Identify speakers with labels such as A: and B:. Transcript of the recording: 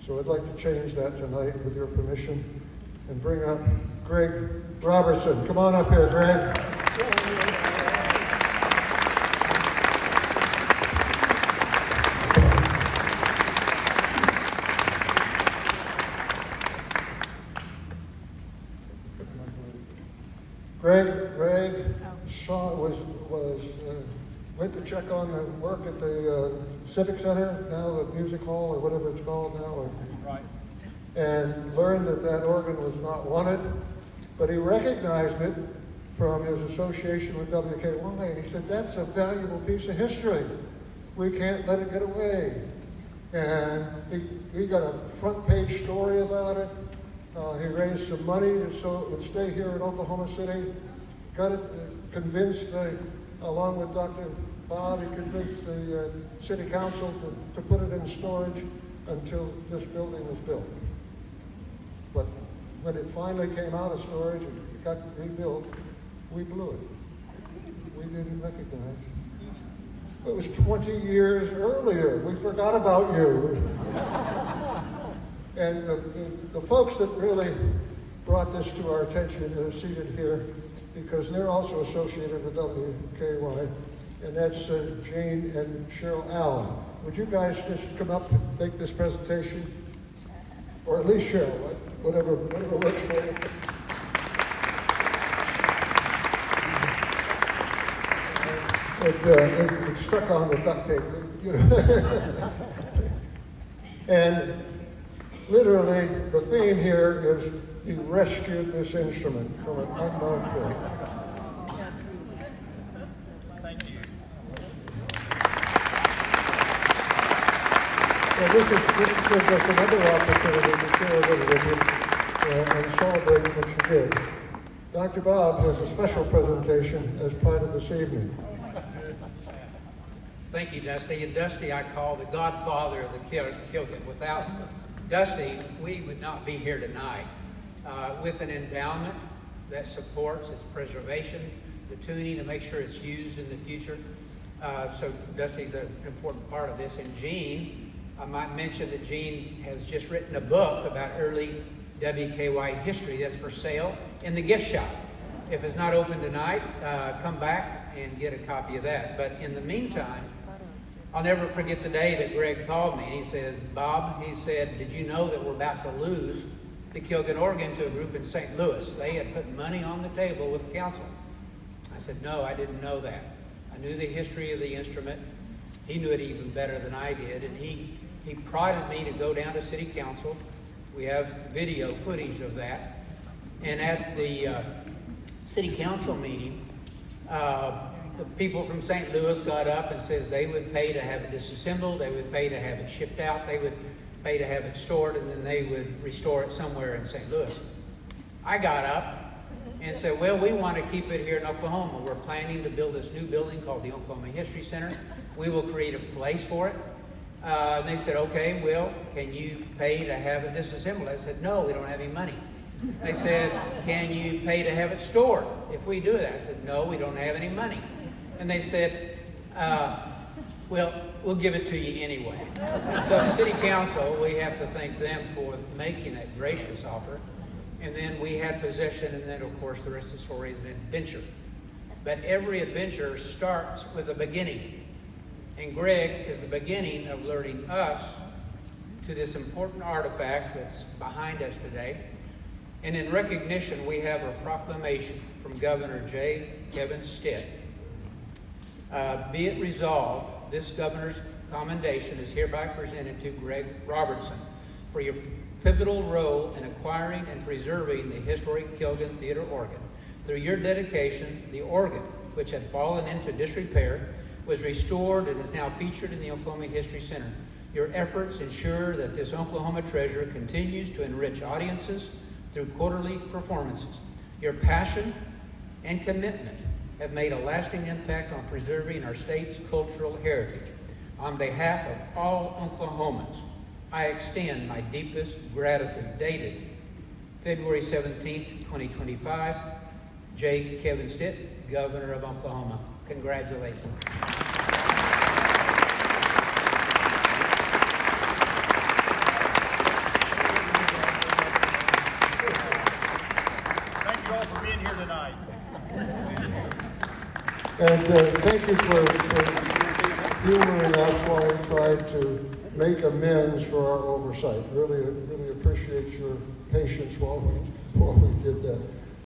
A: So I'd like to change that tonight with your permission and bring up Greg Robertson. Come on up here, Greg. Greg went to check on the work at the Civic Center, now the Music Hall, or whatever it's called now,
B: Right.
A: and learned that organ was not wanted, but he recognized it from his association with WKY, and he said, that's a valuable piece of history. We can't let it get away. And he got a front page story about it. He raised some money so it would stay here in Oklahoma City. Got it convinced, along with Dr. Bob, he convinced the city council to put it in storage until this building was built. But when it finally came out of storage and it got rebuilt, we blew it. We didn't recognize. It was 20 years earlier. We forgot about you. And the folks that really brought this to our attention are seated here because they're also associated with WKY, and that's Jane and Cheryl Allen. Would you guys just come up and make this presentation? Or at least Cheryl, whatever works for you. It stuck on with duct tape, you know. And literally, the theme here is he rescued this instrument from an unknown fate.
B: Thank you.
A: Well, this gives us another opportunity to share a little with you and celebrate what you did. Dr. Bob has a special presentation as part of this evening.
C: Thank you, Dusty. And Dusty I call the godfather of the Kilgen. Without Dusty, we would not be here tonight. With an endowment that supports its preservation, the tuning to make sure it's used in the future. So Dusty's an important part of this. And Gene, I might mention that Gene has just written a book about early WKY history that's for sale in the gift shop. If it's not open tonight, come back and get a copy of that. But in the meantime, I'll never forget the day that Greg called me and he said, Bob, he said, did you know that we're about to lose the Kilgen organ to a group in St. Louis? They had put money on the table with the council. I said, no, I didn't know that. I knew the history of the instrument. He knew it even better than I did, and he prodded me to go down to city council. We have video footage of that. And at the city council meeting, the people from St. Louis got up and says they would pay to have it disassembled, they would pay to have it shipped out, they would pay to have it stored, and then they would restore it somewhere in St. Louis. I got up and said, well, we want to keep it here in Oklahoma. We're planning to build this new building called the Oklahoma History Center. We will create a place for it. And they said, okay, well, can you pay to have it disassembled? I said, no, we don't have any money. They said, can you pay to have it stored if we do that? I said, no, we don't have any money. And they said, well, we'll give it to you anyway. So the city council, we have to thank them for making that gracious offer. And then we had possession, and then, of course, the rest of the story is an adventure. But every adventure starts with a beginning. And Greg is the beginning of alerting us to this important artifact that's behind us today. And in recognition, we have a proclamation from Governor J. Kevin Stitt. Be it resolved, this governor's commendation is hereby presented to Greg Robertson for your pivotal role in acquiring and preserving the historic Kilgen Theater organ. Through your dedication, the organ, which had fallen into disrepair, was restored and is now featured in the Oklahoma History Center. Your efforts ensure that this Oklahoma treasure continues to enrich audiences through quarterly performances. Your passion and commitment have made a lasting impact on preserving our state's cultural heritage. On behalf of all Oklahomans, I extend my deepest gratitude. Dated February 17th, 2025, J. Kevin Stitt, Governor of Oklahoma. Congratulations.
B: you all for being here tonight.
A: And thank you for humoring us while we tried to make amends for our oversight. Really appreciate your patience while we did that.